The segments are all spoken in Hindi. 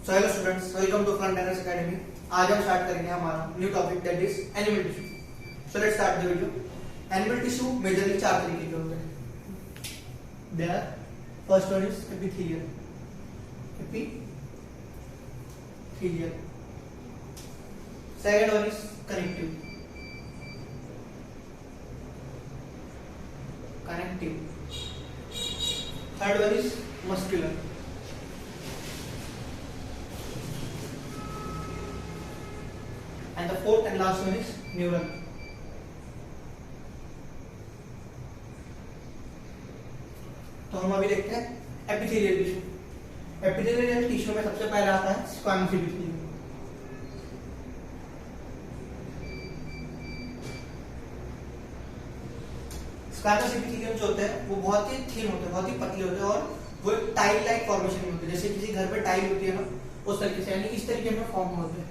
So hello students, welcome to Front Academy. आज हम स्टार्ट करेंगे हमारा new topic that is animal tissue. So let's start the video. Animal tissue majorly चार तरीके के होते हैं। Their first one is epithelial. Second one is connective. Third one is muscular. And the fourth and last one is neural. तो हम अभी देखते हैं एपिथेलियल टिश्यू। एपिथेलियल टिश्यू में सबसे पहले आता है स्क्वैमस एपिथेलियम। स्क्वैमस एपिथेलियम जो होते हैं वो बहुत ही थिन होते हैं, बहुत ही पतले होते हैं और वो टाइल लाइक फॉर्मेशन में होते हैं। जैसे किसी घर पे टाइल होती है ना, उस तरीके से, यानी इस तरीके में फॉर्म होते हैं।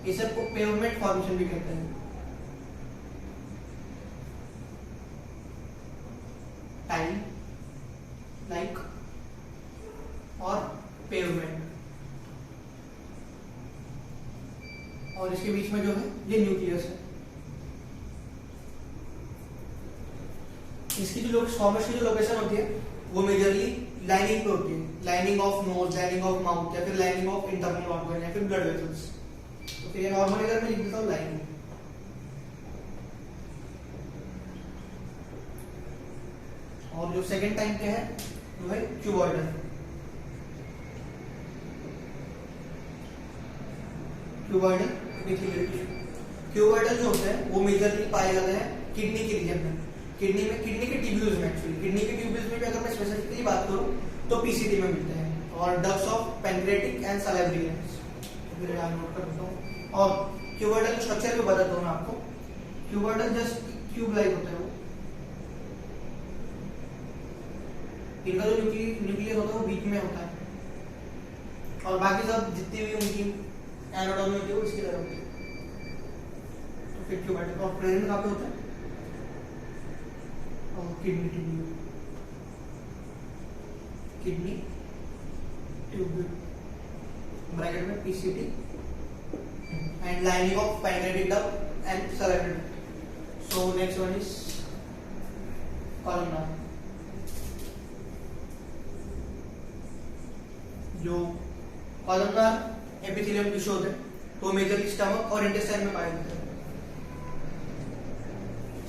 ये सब को पेवमेंट फॉर्मेशन भी कहते हैं। टाइल लाइक और पेवमेंट, और इसके बीच में जो है ये न्यूक्लियस है। इसकी जो फॉर्मेशन की जो लोकेशन होती है वो मेजरली लाइनिंग पे होती है। Lining of nose, lining of mouth, या फिर लाइनिंग ऑफ इंटरनल ऑर्गन, या फिर ब्लड वेसल्स। तो ये नॉर्मली अगर मैं लिख देता हूं लाइनिंग। और जो सेकंड टाइप के है वो है cuboidal. Cuboidal epithelial tissue. Cuboidal जो होते हैं वो मेजरली पाए जाते हैं किडनी के रीजन में। किडनी के ट्यूब्यूल्स में, एक्चुअली किडनी के ट्यूब्यूल्स में भी अगर मैं स्पेसिफिकली बात करूं तो पीसीटी में मिलते हैं, और ducts of pancreatic and salivary glands. फिर याद नोट कर देता हूं। और क्यूबॉइडल स्ट्रक्चर भी बताता हूं मैं आपको। क्यूबॉइडल जस्ट क्यूब लाइक होता है वो। इनका जो न्यूक्लियस होता है वो बीच में होता है, और बाकी सब जितनी भी उनकी एनाटॉमी होती है वो इसकी तरह होती है। तो फिर क्यूबॉइडल और प्रेजेंट कहां पे होता है? और किडनी ट्यूब्यूल ब्रैकेट में PCT and lining of pancreatic duct and salivary duct. So next one is columnar. जो columnar epithelium टिश्यू होते हैं तो मेजरली स्टमक और इंटेस्टाइन में पाए जाते हैं।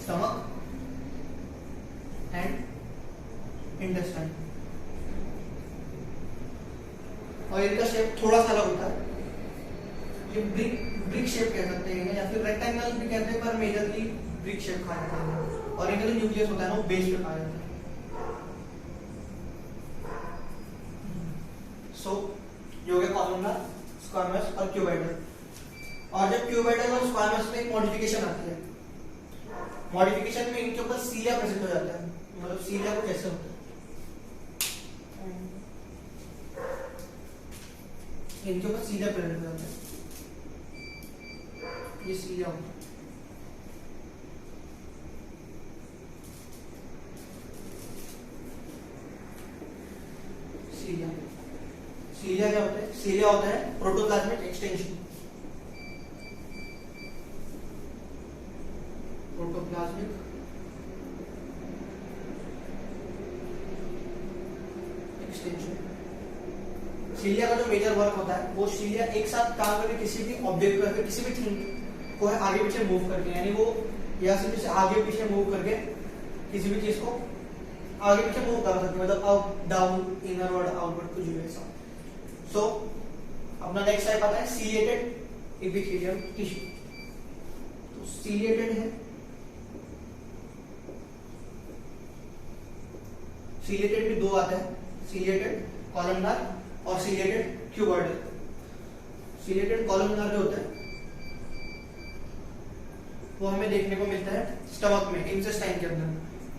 स्टमक एंड इंटेस्टाइन, और इनका शेप थोड़ा सा अलग होता है। ये ब्रिक शेप कह सकते हैं या फिर रेक्टेंगल भी कहते हैं, पर मेजरली ब्रिक शेप कहा जाता है। और इनका जो न्यूक्लियस होता है ना वो बेस पे पाया जाता है। सो ये हो गया कॉलमनर, स्क्वैमस और क्यूबॉइडल। और जब क्यूबॉइडल और स्क्वैमस में एक मॉडिफिकेशन आती है, मॉडिफिकेशन में इनके ऊपर सीलिया प्रेजेंट हो जाता है। मतलब सीलिया को कैसे होता है, इनके ऊपर सीलिया प्रेजेंट हो जाता है। ये सीलिया होता है। सीलिया क्या होता है? सीलिया होता है protoplasmic extension. Protoplasmic extension. Cilia का जो मेजर वर्क होता है वो सीलिया एक साथ काम करके किसी भी ऑब्जेक्ट को, किसी भी थिंग को आगे पीछे मूव करके, यानी वो या से आगे पीछे मूव करके किसी भी चीज को आगे पीछे मूव कर सकते हैं। मतलब अप डाउन, इनरवर्ड, आउटवर्ड, कुछ भी ऐसा। सो अपना नेक्स्ट टाइप आता है सीलिएटेड एपिथेलियल टिश्यू। तो सीलिएटेड है, सीलिएटेड भी दो आता है, सीलिएटेड कॉलमनर और सीलिएटेड क्यूबॉइडल। सीलिएटेड कॉलमनर जो होता है वो हमें देखने को मिलता है स्टमक में, इंटेस्टाइन के अंदर।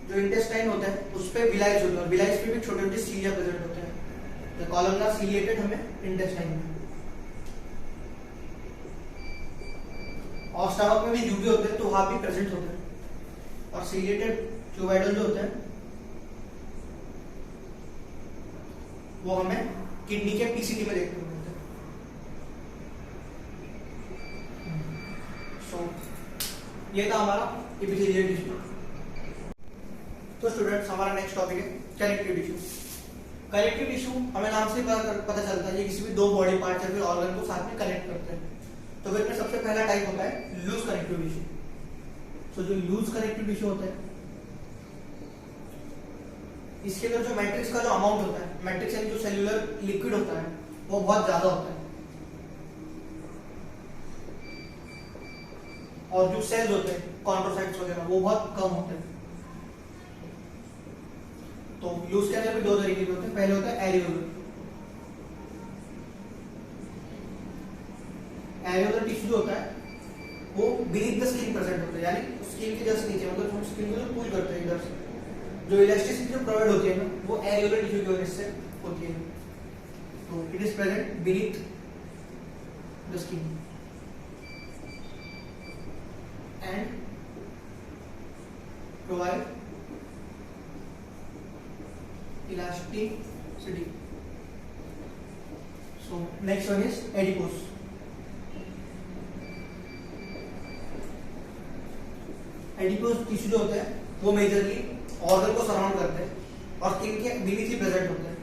जो इंटेस्टाइन होता है उस पे विलाइज होता है, और विलाइज पे भी छोटे छोटे सीलिया प्रेजेंट होते हैं। तो कॉलमनर सीलिएटेड हमें इंटेस्टाइन में, और स्टमक में भी यूवी होते हैं तो वहां भी प्रेजेंट होते हैं। और सीलिएटेड क्यूबॉइडल जो होते हैं वो हमें किडनी के पीसीटी में देखने को मिलते हैं। सो ये था हमारा एपिथेलियल टिश्यू। तो स्टूडेंट्स, हमारा नेक्स्ट टॉपिक है कनेक्टिव टिश्यू। कनेक्टिव टिश्यू हमें नाम से पता चलता है ये किसी भी दो बॉडी पार्ट या फिर ऑर्गन को साथ में कनेक्ट करते हैं। तो फिर इसमें सबसे पहला टाइप होता है लूज कनेक्टिव टिश्यू। तो जो लूज कनेक्टिव टिश्यू होता है, इसके अंदर जो मैट्रिक्स का जो अमाउंट होता है, मैट्रिक्स यानी जो सेल्यूलर लिक्विड होता है, वो बहुत ज्यादा होता है, और जो सेल्स होते हैं कॉन्ट्रोसाइट्स वगैरह वो बहुत कम होते हैं। तो लूज के अंदर भी दो तरीके के होते हैं। पहले होता है एरियोलर। एरियोलर टिश्यू जो होता है वो बीनीथ द स्किन प्रेजेंट होता है, यानी स्किन के जस्ट नीचे, मतलब हम स्किन को जो पुल करते हैं इधर से, जो इलास्टिसिटी जो प्रोवाइड होती है ना, वो एरियोलर टिश्यू की वजह से होती है। तो it is present beneath the skin and provide elasticity. So next one is adipose. Adipose tissue जो होता है वो मेजरली ऑर्गन को सराउंड करते हैं और स्किन के बीनीथ ही प्रेजेंट होते हैं।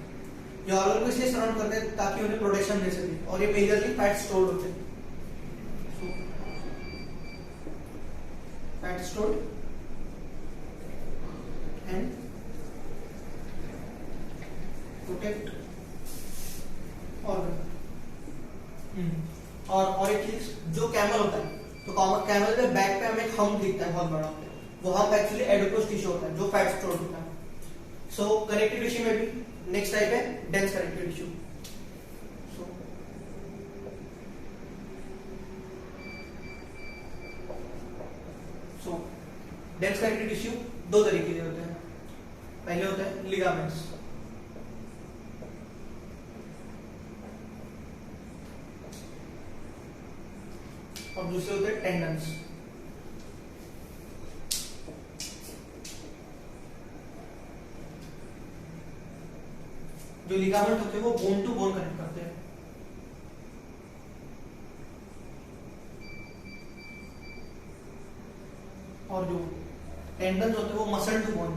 ये ऑर्गन को इसलिए सराउंड करते हैं ताकि उन्हें प्रोटेक्शन दे सके, और ये मेजरली फैट स्टोर्ड होते हैं। Fat stored and protect organ. और एक चीज, जो कैमल होता है, तो कैमल के बैक पे हमें एक हम्प दिखता है बहुत बड़ा, वो हम्प एक्चुअली एडिपोज टिश्यू होता है जो फैट स्टोर होता है। सो कनेक्टिव टिश्यू में भी नेक्स्ट टाइप है डेंस कनेक्टिव टिश्यू। सो डेंस कनेक्टिव टिश्यू दो तरीके के होते हैं। पहले होता है लिगामेंट्स, और दूसरे होते हैं टेंडन्स। जो लिगामेंट होते हैं वो बोन टू बोन कनेक्ट करते हैं, और जो टेंडन्स होते हैं वो muscle to bone.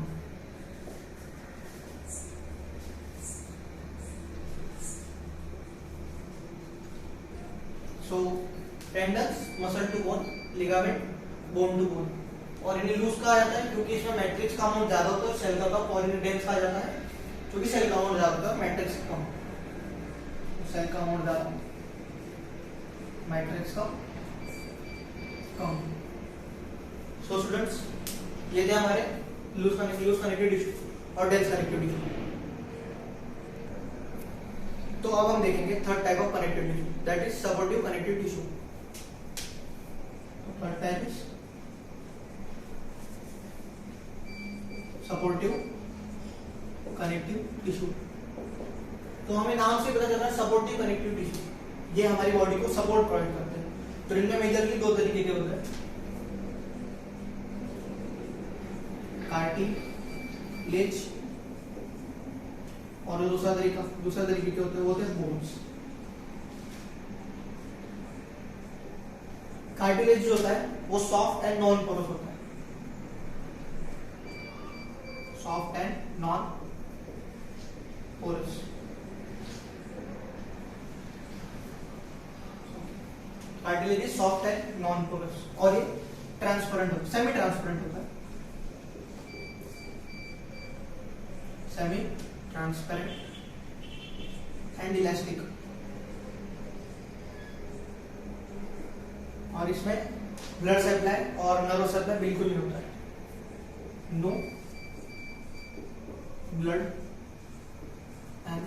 So tendons muscle to bone, ligament bone to bone. और इन्हें लूज कहा जाता है क्योंकि इसमें मैट्रिक्स का अमाउंट ज्यादा होता है, सेल का कम, और इन्हें डेंस कहा जाता है क्योंकि सेल का अमाउंट ज्यादा होता है, मैट्रिक्स कम। सेल का अमाउंट ज्यादा, मैट्रिक्स का कम। सो स्टूडेंट्स, ये थे हमारे लूज कनेक्टिव टिश्यू और डेंस कनेक्टिव टिश्यू। तो अब हम देखेंगे third type of connective tissue, that is supportive connective tissue. Third type is supportive connective tissue. तो हमें नाम से पता चल रहा है सपोर्टिव कनेक्टिव टिश्यू, ये हमारी बॉडी को सपोर्ट प्रोवाइड करते हैं। तो इनमें मेजरली दो तरीके के होते हैं, कार्टिलेज, और जो दूसरा तरीके के होते हैं वो होते हैं बोन्स। कार्टिलेज जो होता है वो सॉफ्ट एंड नॉन पोरस होता है, soft and non porous. Cartilage is soft and non porous, और ये ट्रांसपेरेंट होता है, सेमी ट्रांसपेरेंट होता है, सेमी ट्रांसपेरेंट एंड इलास्टिक। और इसमें ब्लड सप्लाई और नर्व सप्लाई बिल्कुल नहीं होता है, no blood and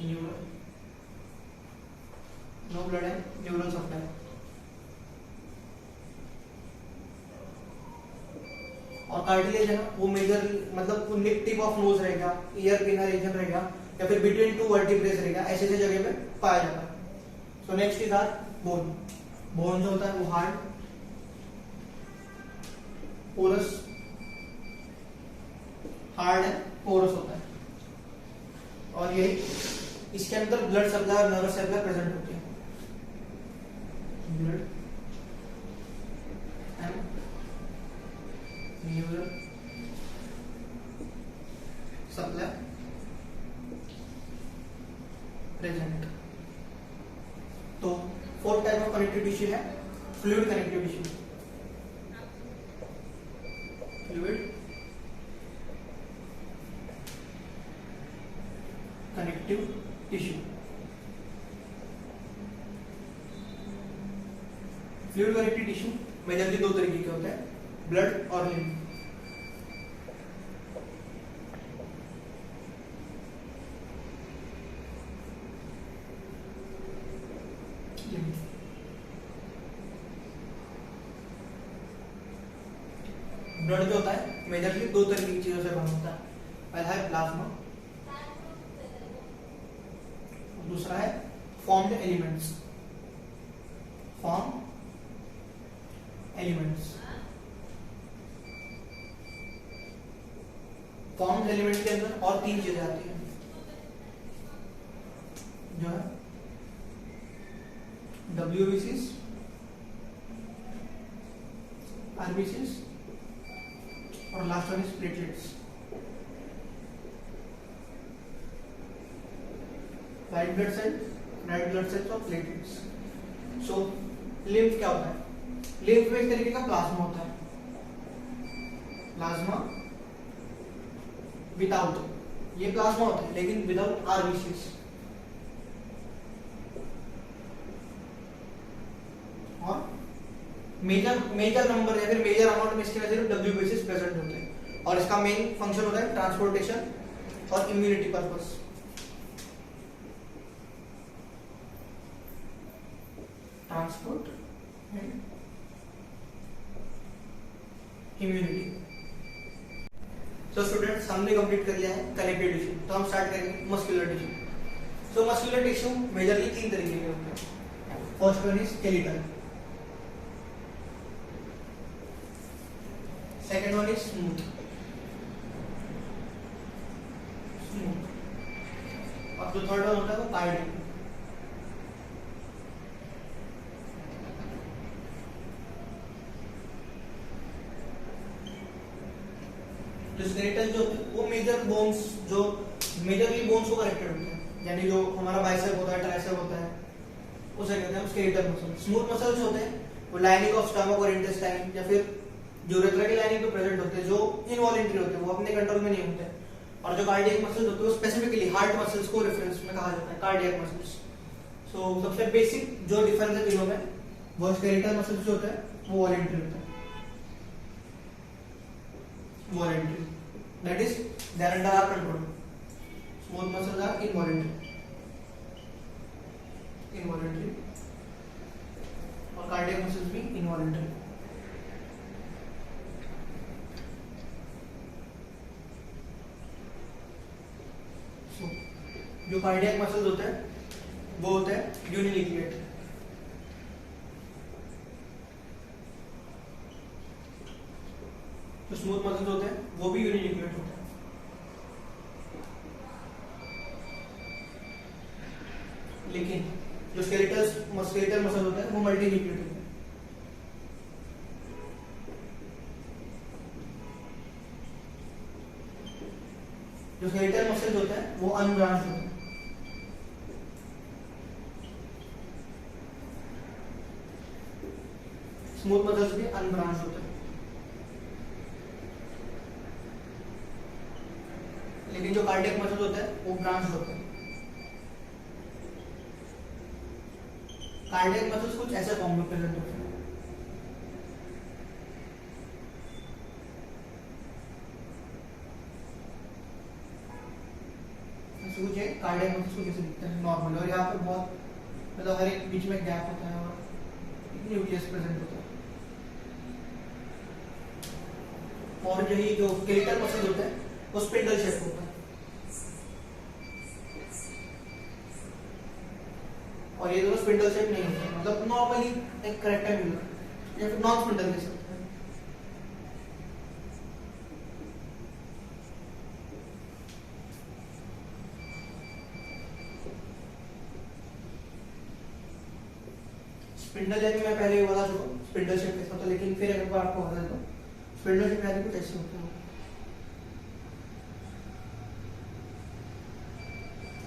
neural, no blood and neural supply. और कार्टिलेज है ना, वो मेजर मतलब टिप ऑफ नोज रहेगा, ईयर पिनर रीजन रहेगा, या फिर बिटवीन टू वर्टिब्रेस रहेगा, ऐसे ऐसे जगह पे पाया जाता है। So next is our bone. Bone जो होता है वो hard, porous, hard and porous होता है। और यही इसके अंदर ब्लड सप्लाई और नर्वस सप्लाई प्रेजेंट होती है। Blood and neural supply present. तो fourth type of connective tissue है fluid connective tissue. Fluid connective tissue. Fluid connective tissue majorly दो तरीके के होते हैं, ब्लड और लिम्फ। ब्लड जो होता है मेजरली दो तरीके की चीजों से बना होता है। पहला है प्लाज्मा, दूसरा है formed elements. Form elements, formed element के अंदर और तीन चीजें आती हैं जो है WBCs, RBCs और last one is platelets. White blood cell, red blood cells और प्लेटलेट्स। सो लिम्फ क्या होता है? लिम्फ में एक तरीके का प्लाज्मा होता है। प्लाज्मा विदाउट, ये प्लाज्मा होता है लेकिन विदाउट आरबीसीज। और मेजर नंबर या फिर मेजर अमाउंट में इसके वजह से WBCs प्रेजेंट होते हैं और इसका मेन फंक्शन होता है ट्रांसपोर्टेशन और immunity purpose. Transport and immunity. So students, हमने कंप्लीट कर लिया है कनेक्टिव टिश्यू। तो हम स्टार्ट करेंगे मस्कुलर टिश्यू। सो मस्कुलर टिश्यू मेजरली तीन तरीके के होते हैं। First one is skeletal, second one is smooth, और जो थर्ड वन होता है वो कार्डियक। जो स्केलेटल जो वो मेजर बोन्स, जो मेजरली बोन्स को कनेक्टेड होते हैं, यानी जो हमारा बाइसेप होता है, ट्राइसेप होता है, उसे कहते हैं स्केलेटल मसल। स्मूथ मसल्स होते हैं वो लाइनिंग ऑफ स्टमक और इंटेस्टाइन या फिर जो यूरेथ्रा की लाइनिंग पे प्रेजेंट होते हैं, जो इनवॉलंटरी होते हैं, वो अपने कंट्रोल में नहीं होते। और जो कार्डियक मसल्स होते हैं वो स्पेसिफिकली हार्ट मसल्स को रेफरेंस में कहा जाता है कार्डियक मसल्स। सो सबसे बेसिक जो डिफरेंस है तीनों में, वो स्केलेटल मसल्स जो होते हैं वो वॉलंटरी होते हैं। Voluntary, that is they are under our control. Smooth muscles are involuntary, और cardiac muscles भी involuntary. So, जो cardiac muscles होते हैं वो होते हैं यूनिलिक्विड। जो स्मूथ मसल्स होते हैं वो भी यूनिलिक्विड होते हैं। लेकिन जो स्केलेटल मसल होते हैं वो मल्टीलिक्विड होते हैं। जो स्केलेटल मसल्स होते हैं वो अनब्रांच्ड होते हैं। स्मूथ मसल्स भी अनब्रांच्ड होते हैं। लेकिन जो कार्डियक मसल होता है वो ब्रांच होता है। कार्डियक मसल्स कुछ ऐसे फॉर्म में प्रेजेंट होते हैं। कुछ कार्डियक मसल्स कुछ ऐसे दिखते हैं नॉर्मल, और यहाँ पे बहुत मतलब हर एक बीच में गैप होता है और न्यूक्लियस प्रेजेंट होता है। और यही जो स्केलेटल मसल होता है वो स्पिंडल शेप होता है, और ये दोनों स्पिंडल शेप नहीं होते, मतलब नॉर्मली एक रेक्टेंगुलर या फिर नॉन स्पिंडल के शेप। स्पिंडल यानी मैं पहले ये बता चुका हूँ स्पिंडल शेप कैसा होता है, लेकिन फिर एक बार आपको बता देता हूँ स्पिंडल शेप यानी कुछ ऐसे होते हैं।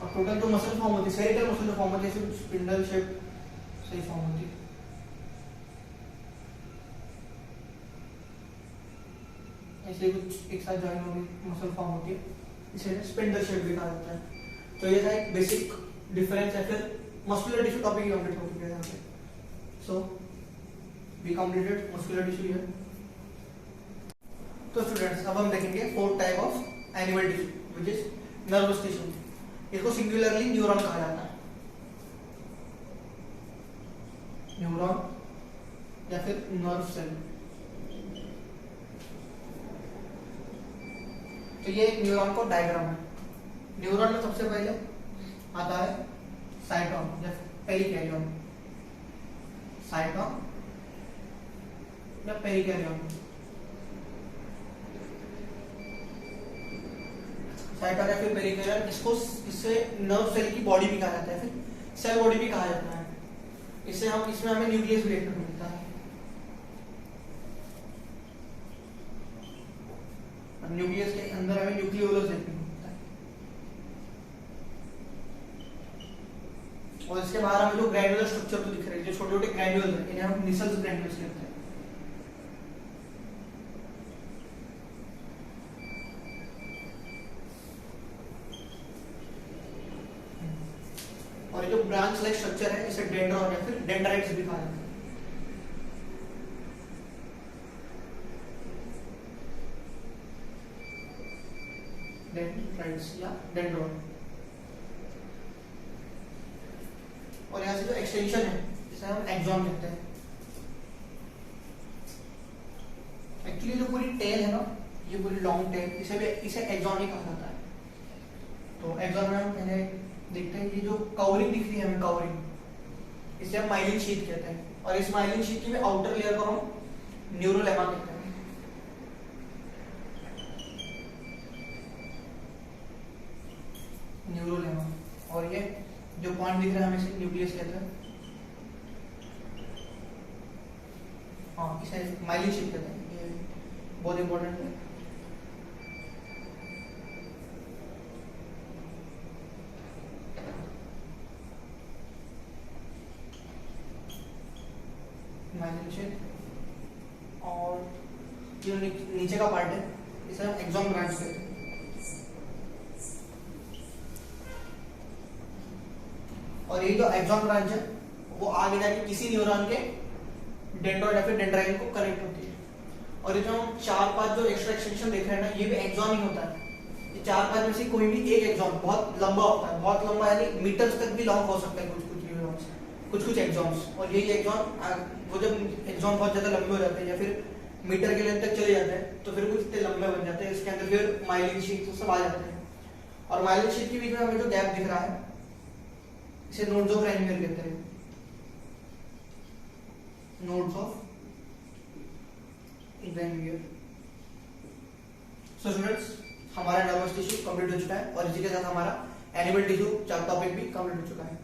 और टोटल जो मसल फॉर्म होती है स्फेरिकल मसल जो फॉर्म होती है स्पिंडल शेप सही फॉर्म होती है। ऐसे कुछ एक साथ ज्वाइन होगी मसल फॉर्म होती है, इसे स्पिंडल शेप भी कहा जाता है। तो ये था एक बेसिक डिफरेंस है। फिर मस्कुलर टिश्यू टॉपिक कंप्लीट हो गया यहाँ पे। So we completed muscular tissue here. तो स्टूडेंट्स अब हम देखेंगे fourth type of animal tissue which is nervous tissue. इसको सिंगुलरली न्यूरॉन कहा जाता है, न्यूरॉन या फिर नर्व सेल। तो ये एक न्यूरॉन को डायग्राम है। न्यूरॉन में सबसे पहले आता है साइटोन या पेरिकैरियन, साइटोन या पेरिकैरियन। साइटोन या फिर पेरिकैरियन, इससे नर्व सेल की बॉडी भी कहा जाता है, फिर सेल बॉडी भी कहा जाता है। इसमें हमें न्यूक्लियस भी देखने को मिलता है। न्यूक्लियस के अंदर हमें न्यूक्लियोलस देखने को मिलता है, और इसके बाहर हमें जो ग्रैन्युलर स्ट्रक्चर तो दिख रहे हैं, जो छोटे छोटे ग्रैन्युल्स हैं, इन्हें हम निसल्स ग्रैन्युल्स कहते हैं। और ये जो ब्रांच लाइक स्ट्रक्चर है इसे डेंड्रॉन या फिर डेंड्राइट्स भी कहा जाता है। डेंड्राइट्स या डेंड्रॉन। और यहाँ से जो एक्सटेंशन है जिसे हम एक्सॉन कहते हैं। एक्चुअली जो पूरी टेल है ना, ये पूरी लॉन्ग टेल, इसे एक्सॉन ही कहा जाता है। तो एक्सॉन में हम पहले देखते हैं कि जो कवरिंग दिख रही है हमें, कवरिंग, इसे हम माइलिन शीथ कहते हैं। और इस माइलिन शीथ की आउटर लेयर को हम न्यूरोलेमा कहते हैं। न्यूरोलेमा। और ये जो पॉइंट दिख रहा है हमें इसे न्यूक्लियस कहते हैं। हाँ, इसे माइलिन शीथ कहते हैं, ये बहुत इंपॉर्टेंट है। Myelin sheath. और जो नीचे का पार्ट है इसे हम एक्सॉन ब्रांच कहते हैं। और ये जो एक्सॉन ब्रांच है वो आगे जाके किसी न्यूरॉन के डेंड्रॉइड या फिर डेंड्राइन को कनेक्ट होती है। और ये जो हम 4-5 जो एक्स्ट्रा एक्सटेंशन देख रहे हैं ना, ये भी एक्सॉन ही होता है। ये 4-5 में से कोई भी एक एक्सॉन बहुत लंबा होता है, बहुत लंबा यानी मीटर्स तक भी लॉन्ग हो सकता है कुछ न्यूरॉन्स, कुछ एक्सॉन्स। और यही एक्सॉन, वो जब एक्सॉन बहुत ज्यादा लंबे हो जाते हैं या फिर मीटर के लेंथ तक चले जाते हैं तो फिर कुछ इतने लंबे बन जाते हैं, इसके अंदर फिर माइलिन शीथ सब आ जाते हैं। और माइलिन शीथ के बीच में हमें जो गैप दिख रहा है इसे नोड्स ऑफ रैनिगर कहते हैं। Nodes of Ranvier. So students, हमारा नर्वस टिश्यू कंप्लीट हो चुका है और इसी के साथ हमारा एनिमल टिश्यू टॉपिक भी कंप्लीट हो चुका है।